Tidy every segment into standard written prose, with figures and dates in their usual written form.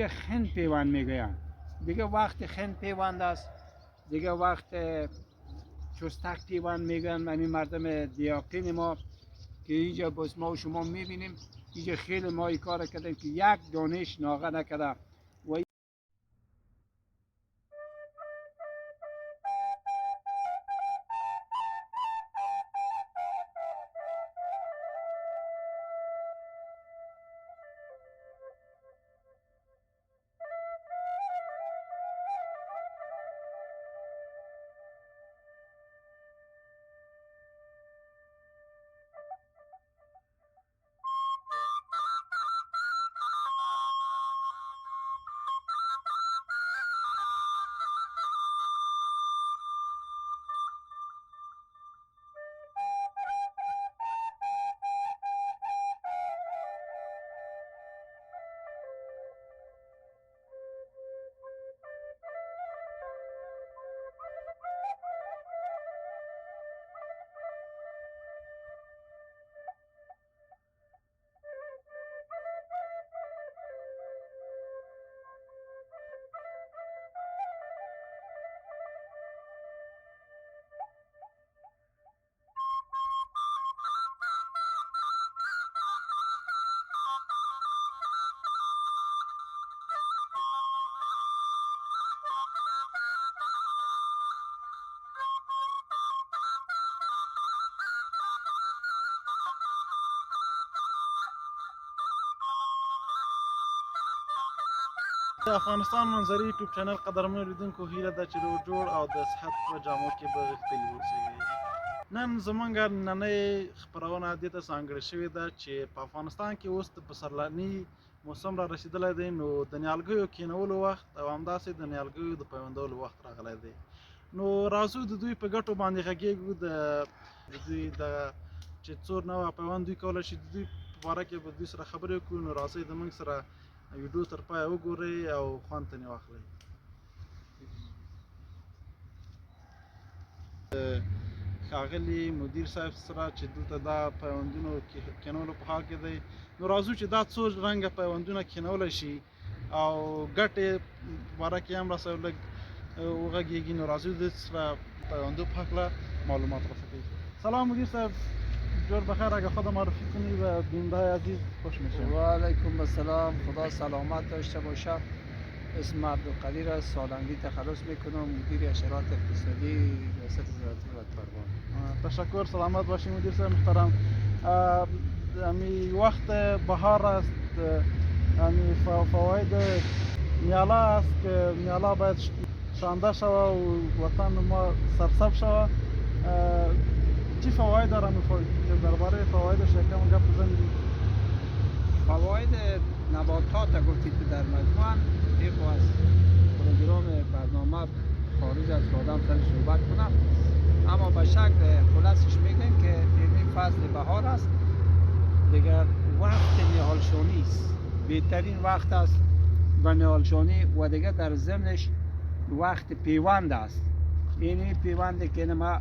این خند پیوند میگویند. دیگه وقت خند پیوند است، دیگه وقت چستک پیوند میگن. من این مردم دیاقین ما که اینجا بس ما و شما میبینیم اینجا خیلی ما این کار کردیم که یک دانش ناغه نکرده. و افغانستان منظرې یوټیوب چینل قدرمنو لیدونکو هیله ده چې روغ جوړ او د صحت په جامو کې به غښتلي اوسئ. نن زموږ نننۍ خپرونه دې ته ځانګړې شوې ده چې په افغانستان کې اوس د پسرلني موسم را رسېدلی دی، نو د نیالګیو کینولو وخت او همداسې د نیالګیو د پیوندولو وخت راغلی دی. نو راځو د دوی په ګټو باندې غږیږو، د دوی د چې څو نوع پیوند دوی کولی شي، د دوی په باره کې به دوی سره خبرې وکړو. نو راځئ زموږ سره ویډیو تر پایه وګورئ او خوند ترې واخلئ. ښاغلي مدیر صاحب سره چې دلته دا پیوندونو کینولو په حال کې دی، نو راځو چې دا څو رنګه پیوندونه کینولی شي او ګټې باره کې هم راسره لږ وغږېږي. نو راځو د سره پیوندو په هکله معلومات رسوي. سلام مدیر صاحب، جور بخیر، اگر خود معرفی کنی و بیننده عزیز خوش میشه. و علیکم السلام، خدا سلامت داشته باشه. اسم عبدالقدیر است، سالنگی تخلص میکنم، مدیر حشرات اقتصادی ریاست زراعتی وادپروان. تشکر، سلامت باشید مدیر صاحب محترم. امی وقت بهار است، امی فواید میاله است که میاله باید شانده شوه و وطن ما سرسبز شوه. چی فواید داره درباره فوایدش یکم گپ بزنید؟ فواید نباتات گفتید در مجموعاً دیگه از پروگرام برنامه خارج از آدم سر صحبت کنم، اما به شکل خلاصش میگم که این فصل بهار است، دیگر وقت نهالشانی است، بهترین وقت است و نهالشانی و دیگر در ضمنش وقت پیوند است. این پیوندی که ما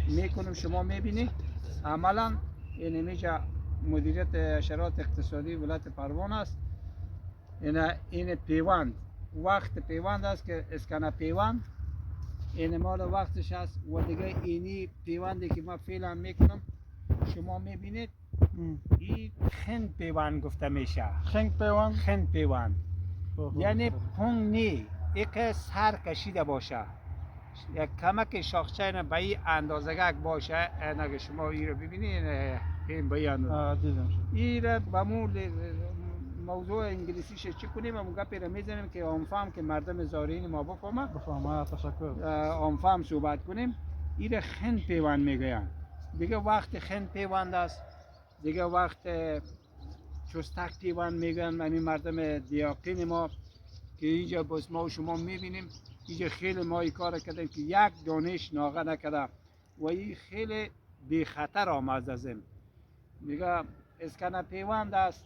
میکنم شما میبینید عملا این میجا مدیریت حشرات اقتصادی ولایت پروان است. این پیوند وقت پیوند است که اسکنه پیوند این مال وقتش است و دیگه اینی پیوندی که ما فعلا میکنم شما میبینید این خند پیوند گفته میشه. خنگ پیوند؟ خند پیوند یعنی پونگ نی، یک سر کشیده باشه، یک کمک شاخچه به این اندازگک باشه. اگه شما این رو ببینید این به این اندازه این رو به موضوع انگلیسیش چی کنیم و گپی رو میزنیم که آنفهم که مردم زارین ما بفهمه. تشکر. آنفهم صحبت کنیم. این رو خند پیوند میگویند. دیگه وقت خند پیوند است، دیگه وقت چستک پیوند میگن. من این مردم دیاقین ما که اینجا بس ما و شما میبینیم اینجا خیلی ما این کار کردیم که یک دانش ناغه نکرده و این خیلی بی خطر آمد از این. میگه اسکنه پیوند است.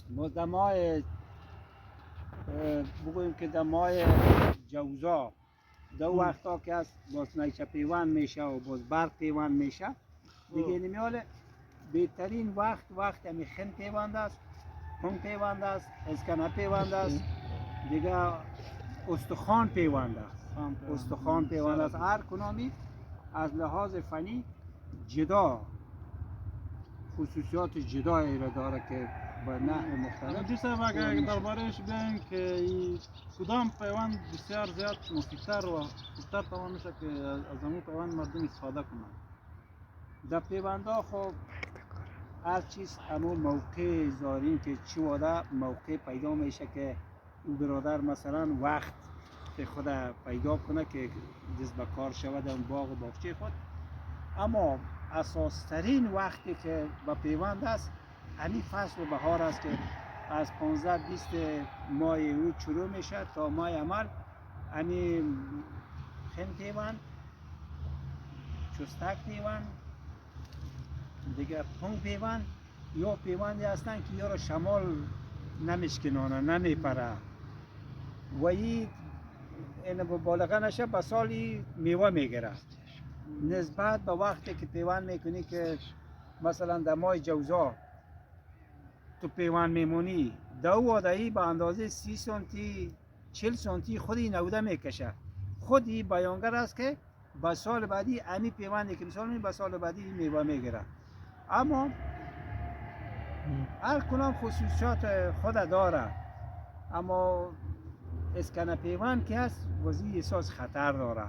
ما دمای بگوییم که دمای جوزا دو وقتا که است باز نیچه پیوند میشه و باز برق پیوند میشه. دیگه نمیاله بهترین وقت همی خند پیوند است، پونگ پیوند است، اسکنه پیوند است دیگه استخوان پیوند است. استخوان پیوند است. هر کنامی از لحاظ فنی جدا خصوصیات جدایی را داره که به نحو مختلف. مدیر صاحب اگر دربارهش بیاین که کدام پیوند بسیار زیاد مفیدتر و خوبتر توان میشه که از همون پیوند مردم استفاده کنند؟ در پیوندها خب هر چیز همون موقع زارین که چی واده موقع پیدا میشه که او برادر مثلا وقت به خود پیدا کنه که دست به کار شود در باغ و باغچه خود. اما اساسترین وقتی که به پیوند است همین فصل بهار است که از 15-20 ماه او شروع میشه تا ماه عمل. همین خن پیوند، چستک پیوند، دیگه پنگ پیوند یا پیوندی هستن که یا را شمال نمیشکنانه نمیپره و این بالغه نشه به سالی میوه میگیره. نسبت به وقتی که پیوند میکنی که مثلا در ماه جوزا تو پیوند میمونی دو وادهی به اندازه 30 سانتی 40 سانتی خودی نوده میکشه. خودی بیانگر است که به سال بعدی امی پیوندی که مثال می به سال بعدی میوه میگیره. اما هر کنام خصوصیات خود داره. اما اسکنه پیوند که هست وزی احساس خطر داره.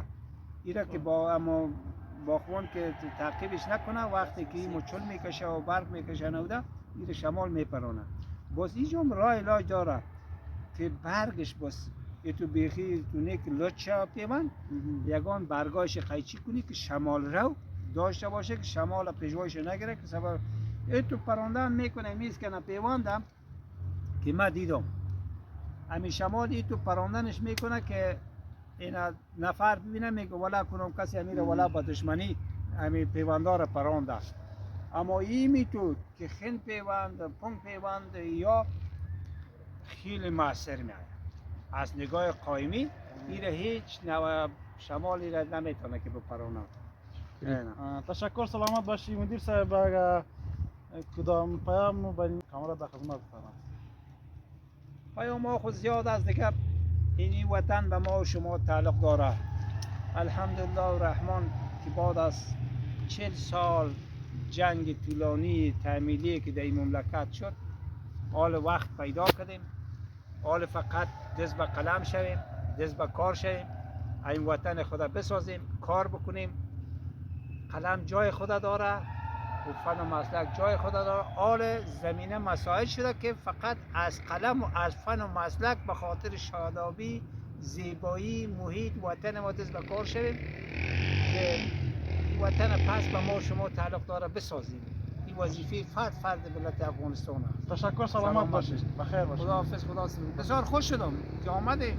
ایره که با اما باخوان که تعقیبش نکنه وقتی که این مچل میکشه و برق میکشه نوده ایره شمال میپرونه. باز اینجا راه علاج داره که برگش باز تو بیخی تو نیک لچه پیوند یگان برگاش قیچی کنی که شمال رو داشته باشه که شمال پیشوایش نگیره که سبب تو پرنده هم میکنه میسکنه پیوندم که من دیدم همین شمال تو پراندنش میکنه که این نفر ببینه میگه ولا کنم کسی امیره ولا با دشمنی همین پیوندار پرانده. اما این میتود که خن پیوند پنگ پیوند یا خیلی مؤثر میاد از نگاه قایمی ایره هیچ نوع شمالی را نمیتونه که بپرونه. تشکر سلامت باشی مدیر صاحب. اگر کدام پیام با کامرا در خدمت هستم. پیام ما خود زیاد از دیگه اینی وطن به ما و شما تعلق داره. الحمدلله و رحمان که بعد از 40 سال جنگ طولانی تعمیلی که در این مملکت شد حال وقت پیدا کردیم. حال فقط دست به قلم شویم، دست به کار شویم، این وطن خدا بسازیم، کار بکنیم. قلم جای خدا داره و فن و مسلک جای خدا داره. حال زمینه مسائل شده که فقط از قلم و از فن و مسلک به خاطر شادابی زیبایی محیط وطن ما دست به کار شویم که وطن پس به ما شما تعلق داره بسازیم. این وظیفه فرد ملت افغانستان است. تشکر سلامت باشید. بخیر باشید. خداحافظ. بسیار خوش شدم که آمده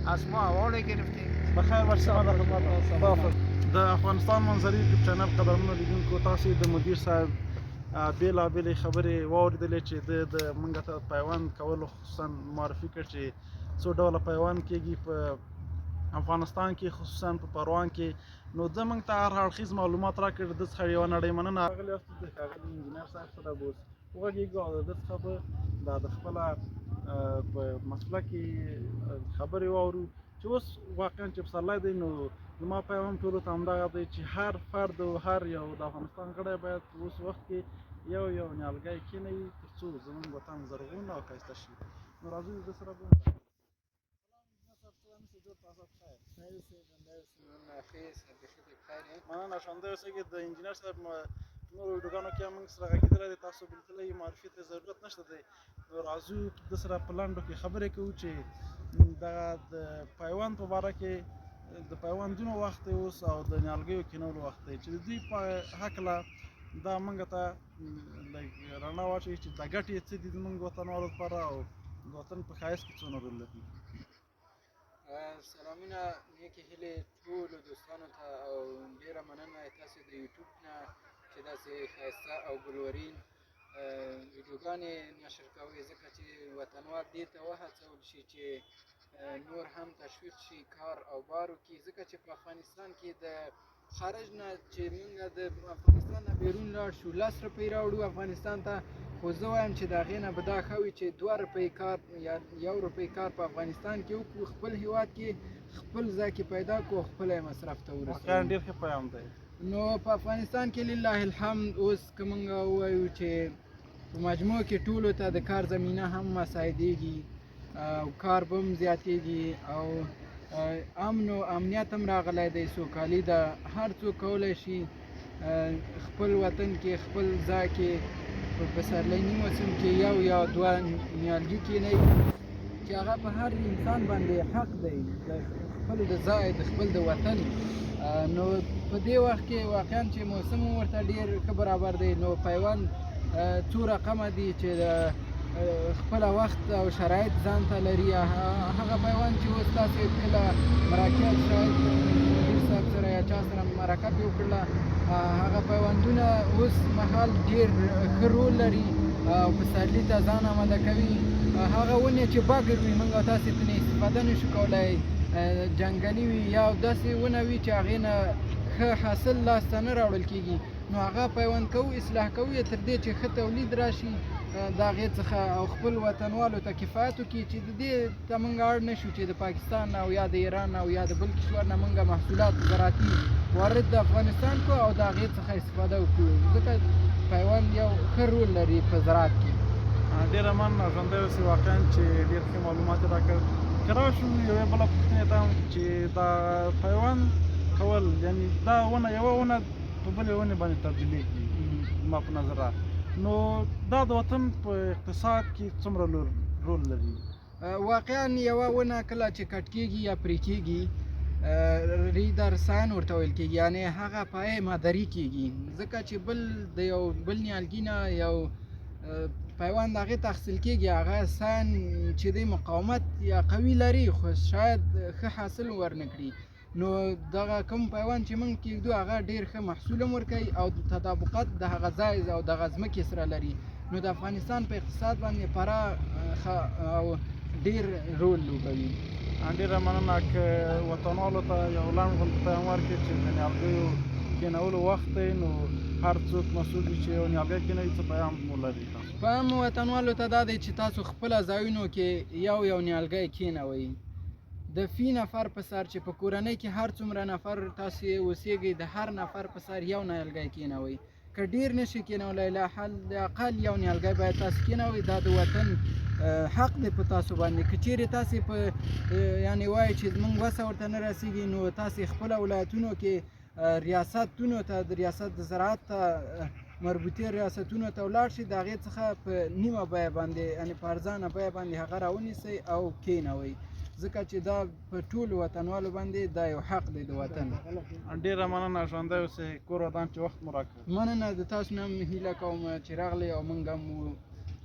از ما حواله گرفتیم. بخیر باشید. د افغانستان منظرې یوټیوب چینل قدرمنو لیدونکو تاسو د مدیر صاحب بېلابېلې خبرې واورېدلې چې د موږ ته پیوند کولو خصوصا معرفي کړ چې څو ډوله پیوند کېږي په افغانستان کې خصوصا په پروان کې. نو ده موږ ته هر اړخیز معلومات راکړل. د څخه یوه نړۍ مننه راغلې یاست د ښاغلي انجینر صاحب سره به اوس وغږېږو او د ده څخه به دا د خپله په مسله کې خبرې واورو چې اوس واقعا چې پسرلی دی نو زما پیغام ټولو ته همدغه دی چې هر فرد او هر یو د افغانستان غړی باید په اوس وخت کې یو نیالګی کېنوي تر څو زموږ وطن زرغون او ښایسته شي. نو راځئ د ده سره به مننه. ژوندی اوسئ. د انجینر صاحب نورو ویډیوګانو کې هم موږ سره غږېدلی دی. تاسو بلتلی معرفي ته ضرورت نشته دی. نو راځو د سره په لنډو کې خبرې کوو چې دغه د پیوند په باره کې د پیوندونو وخت دی اوس او د نیالګیو کینولو وخت دی چې د دوی په هکله دا موږ ته لږ رڼا واچوي چې دا ګټې څه دي زموږ وطنوالو لپاره او د وطن په ښایست کې څونه رول لري. سلامونه نیکې هیلې ټولو دوستانو ته او ډېره مننه تاسو د یوټیوب نه چې داسې ښایسته او ګلورین ویډیوګانې نشر کوئ ځکه چې وطنوال دې ته وهڅول شي چې نور هم تشویق شي کار او بار وکړي ځکه چې په افغانستان کې د خارج نه چې موږ د افغانستان نه بیرون لاړ شو 10 روپۍ راوړو افغانستان ته، خو زه وایم چې د هغې نه به دا ښه وي چې 2 روپۍ کار یا 1 روپۍ کار په افغانستان کې وکړو، خپل هیواد کې خپل ځای کې پیدا کړو، خپل یې مصرف ته واقعا ورسوو. ډېر ښه پیغام دی. نو په افغانستان کې لله الحمد اوس که موږ ووایو چې په مجموع کې ټولو ته د کار زمینه هم مساعدېږي او کار به هم زیاتېږي او امن و امنیت هم راغلی دی، سوکالي ده، هر څوک کولی شي خپل وطن کې خپل ځای کې په پسرلیني موسم کې یو یا 2 نیالګي کېنوي چې هغه په هر انسان باندې حق دی د خپل د ځای د خپل د وطن. نو په دې وخت کې واقعا چې موسم ورته ډېر ښه برابر دی، نو پیوند څو رقمه دي چې خپل وخت او شرایط ځان ته لري، هغه پیوند چې اوس تاسې کله مراکز شاید مدیر صاحب سره یا چا سره مرکه پرې وکړله، هغه پیوندونه اوس مهال ډېر ښه رول لري او پسرلي ته ځان آماده کوي. هغه ونې چې بګر وي موږ او تاسې ترې استفاده نشو کولی، جنګلي وي یا داسې ونه وي چې هغې نه ښه حاصل لاسته نه راوړل کېږي، نو هغه پیوند کوو، اصلاح کوو یې تر دې چې ښه تولید راشي د هغې څخه او خپل وطنوالو ته کفایت وکړي چې د دې ته موږ اړ نه شو چې د پاکستان او یا د ایران او یا د بل کشور نه موږ محصولات زراعتي وارد د افغانستان کړو او د هغې څخه استفاده وکړو، ځکه پیوند یو ښه رول لري په زراعت کې. ډېره مننه ژوندی اوسې، واقعا چې ډېر ښه معلومات یې راکړل. که راشو یوې بله پوښتنې ته هم چې دا پیوند کول یعنې دا ونه یوه ونه په بلې ونې باندې تبدیلېږي زما په نظر، نو دا د وطن په اقتصاد کې څومره رول لري؟ واقعا یوه ونه کله چې کټ کېږي یا پرې کېږي ریدرسان ورته ویل کېږي، یعنې هغه پای مادري کېږي، ځکه چې د یو بل نیالګي نه یو پیوند هغې ته اخیستل کېږي، هغه سان چې دی مقاومت یا قوي لري خو شاید ښه حاصل ورنه کړي، نو دغه کوم پیوند چې موږ کېږدو هغه ډېر ښه محصول هم ورکوي او د تطابقت د هغه ځای او دغه ځمکې سره لري، نو د افغانستان په اقتصاد باندې پراخه او ډېر رول لوبوي. ډېره مننه. که وطنوالو ته یو لنډ غوندې پیغام ورکړې چې د نیالګیو کېنولو وخت دی، نو هر څوک مسؤل وي چې یو نیالګی کېنوي، څه پیغام ولري تاسو؟ پیغام وطنوالو ته دا دی چې تاسو خپله ځایونو کې یو نیالګی کېنوئ، د فی نفر په سر چې په کورنۍ کې هر څومره نفر تاسې اوسېږئ د هر نفر په سر یو نیالګی کېنوئ، که ډېر نشي کېنولی لااقل یو نیالګی باید تاسو کېنوئ، دا د وطن حق دی په تاسو باندې. که چیرې تاسې په یعنې وایئ چې زموږ وسه ورته نه رسېږي، نو تاسې خپله ولایتونو کې ریاستونو ته د ریاست د زراعت ته مربوطې ریاستونو ته ولاړ شي، د هغې څخه په نیمه بیه باندې یعنې په ارزانه بیه باندې هغه راونیسئ او کېنوئ، ځکه چې دا په ټولو وطنوالو باندې دا یو حق دی د وطن. ډېره مننه ژوندی اوسئ، کور ودان چې وخت مو راکړ. مننه، د تاسو نه هم هیله کوم چې راغلی او موږ هم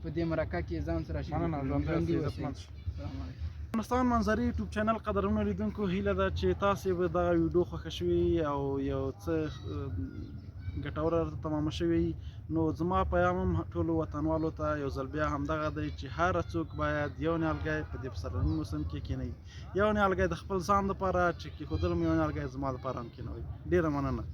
په دې مرکه کې ځان سره مننه ژوندی اوسئ. افغانستان منظرې یوټیوب چینل قدرمنو لیدونکو، هیله ده چې تاسې به دغه ویډیو خوښه شوي او یو څه ګټوره تمامه شوې، نو زما پیغام هم ټولو وطنوالو ته یو ځل بیا همدغه دی چې هر څوک باید یو نیالګی په دې پسرلي موسم کې کېنوي، یو نیالګی د خپل ځان لپاره چې کېښودل مو یو نیالګی زما لپاره هم کېنوي. ډېره مننه.